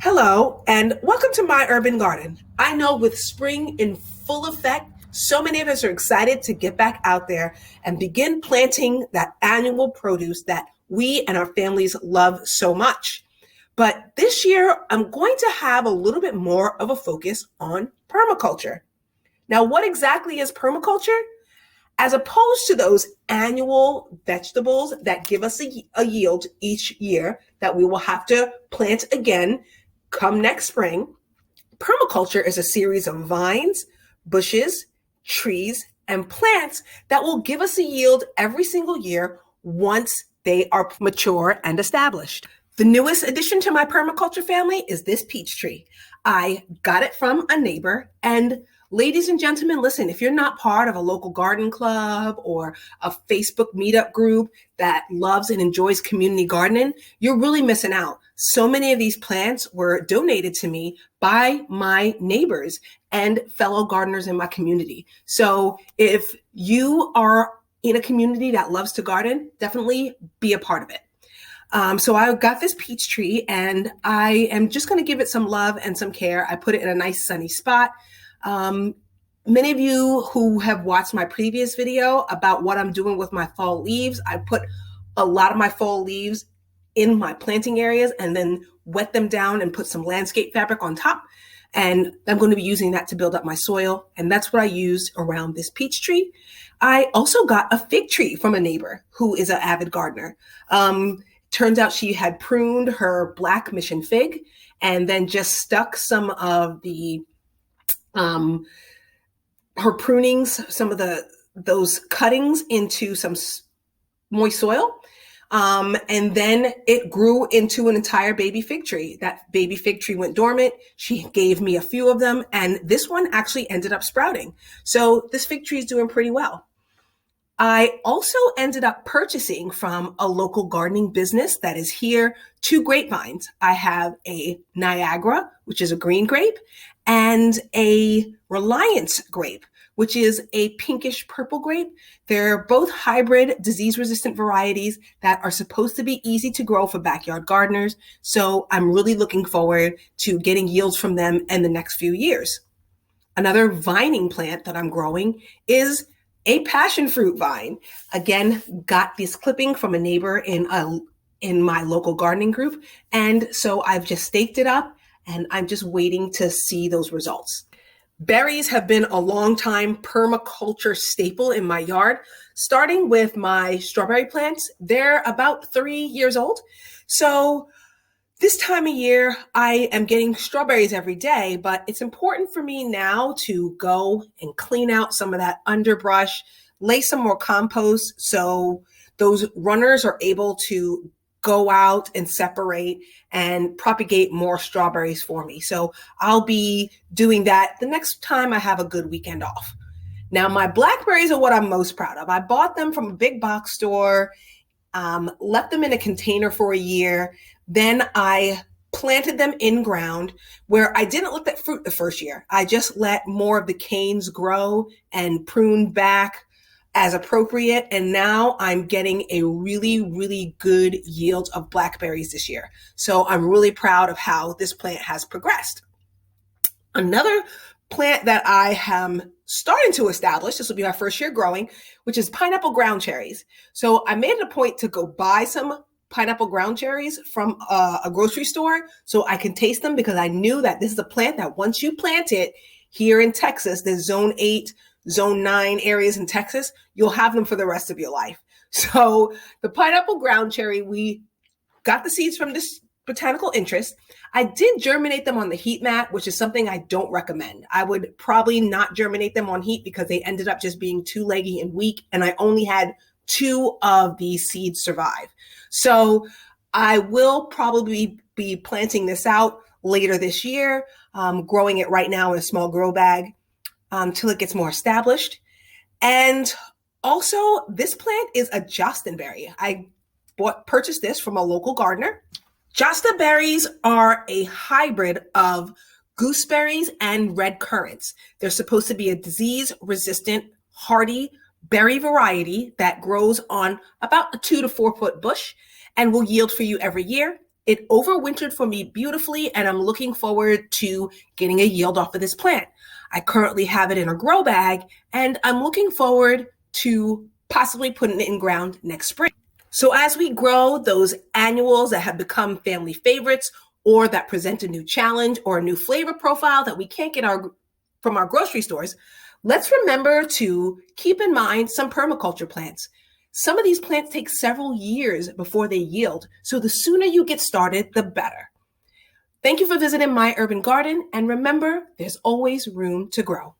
Hello, and welcome to my urban garden. I know with spring in full effect, so many of us are excited to get back out there and begin planting that annual produce that we and our families love so much. But this year, I'm going to have a little bit more of a focus on permaculture. Now, what exactly is permaculture? As opposed to those annual vegetables that give us a yield each year that we will have to plant again come next spring, permaculture is a series of vines, bushes, trees, and plants that will give us a yield every single year once they are mature and established. The newest addition to my permaculture family is this peach tree. I got it from a neighbor, and ladies and gentlemen, listen, if you're not part of a local garden club or a Facebook meetup group that loves and enjoys community gardening, you're really missing out. So many of these plants were donated to me by my neighbors and fellow gardeners in my community. So if you are in a community that loves to garden, definitely be a part of it. So I got this peach tree, and I am just going to give it some love and some care. I put it in a nice sunny spot. Many of you who have watched my previous video about what I'm doing with my fall leaves, I put a lot of my fall leaves in my planting areas and then wet them down and put some landscape fabric on top. And I'm going to be using that to build up my soil. And that's what I used around this peach tree. I also got a fig tree from a neighbor who is an avid gardener. Turns out she had pruned her black mission fig and then just stuck some of the her prunings, some of those cuttings into some moist soil. And then it grew into an entire baby fig tree. That baby fig tree went dormant. She gave me a few of them, and this one actually ended up sprouting. So this fig tree is doing pretty well. I also ended up purchasing from a local gardening business that is here 2 grapevines. I have a Niagara, which is a green grape, and a Reliance grape, which is a pinkish purple grape. They're both hybrid disease-resistant varieties that are supposed to be easy to grow for backyard gardeners. So I'm really looking forward to getting yields from them in the next few years. Another vining plant that I'm growing is a passion fruit vine. Again, got this clipping from a neighbor in my local gardening group. And so I've just staked it up, and I'm just waiting to see those results. Berries have been a long time permaculture staple in my yard, starting with my strawberry plants. They're about 3 years old. So this time of year, I am getting strawberries every day, but it's important for me now to go and clean out some of that underbrush, lay some more compost so those runners are able to go out and separate and propagate more strawberries for me. So I'll be doing that the next time I have a good weekend off. Now, my blackberries are what I'm most proud of. I bought them from a big box store, left them in a container for a year. Then I planted them in ground where I didn't look at fruit the first year. I just let more of the canes grow and prune back as appropriate. And now I'm getting a really, really good yield of blackberries this year. So I'm really proud of how this plant has progressed. Another plant that I am starting to establish, this will be my first year growing, which is pineapple ground cherries. So I made it a point to go buy some pineapple ground cherries from a grocery store so I can taste them, because I knew that this is a plant that once you plant it here in Texas, there's zone 8, zone 9 areas in Texas, you'll have them for the rest of your life. So the pineapple ground cherry, we got the seeds from this botanical interest. I did germinate them on the heat mat, which is something I don't recommend. I would probably not germinate them on heat because they ended up just being too leggy and weak, and I only had 2 of these seeds survive. So I will probably be planting this out later this year, growing it right now in a small grow bag till it gets more established. And also, this plant is a Jostenberry. I purchased this from a local gardener. Josta berries are a hybrid of gooseberries and red currants. They're supposed to be a disease-resistant, hardy berry variety that grows on about a 2 to 4 foot bush and will yield for you every year. It overwintered for me beautifully, and I'm looking forward to getting a yield off of this plant. I currently have it in a grow bag, and I'm looking forward to possibly putting it in ground next spring. So as we grow those annuals that have become family favorites, or that present a new challenge or a new flavor profile that we can't get from our grocery stores, let's remember to keep in mind some permaculture plants. Some of these plants take several years before they yield, so the sooner you get started, the better. Thank you for visiting my urban garden, and remember, there's always room to grow.